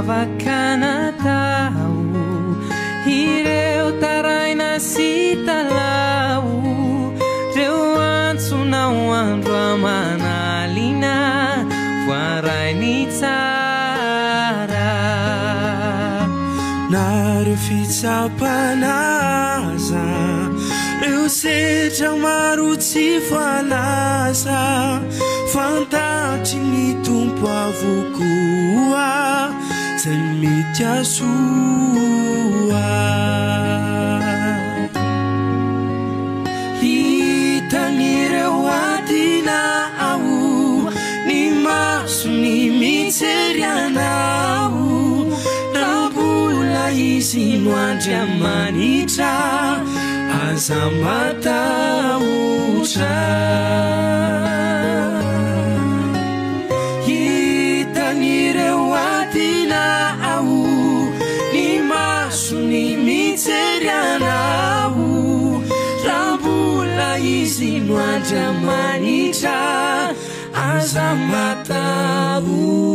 afaka natao ireo taraina sy talao reo antsonao andro amanalina voarainy tsara nareo fitsapanaza reo setra maro tsy voalaza fantatry ny tompo avokoa zay mety asoa hitan'ireo adina ao ny masony mitsery anao rambola izy no andry amanitra aza matahotra hitan'ireo adina ao ny masony mitsery anao rambola izy no andry amanitra aza matahotra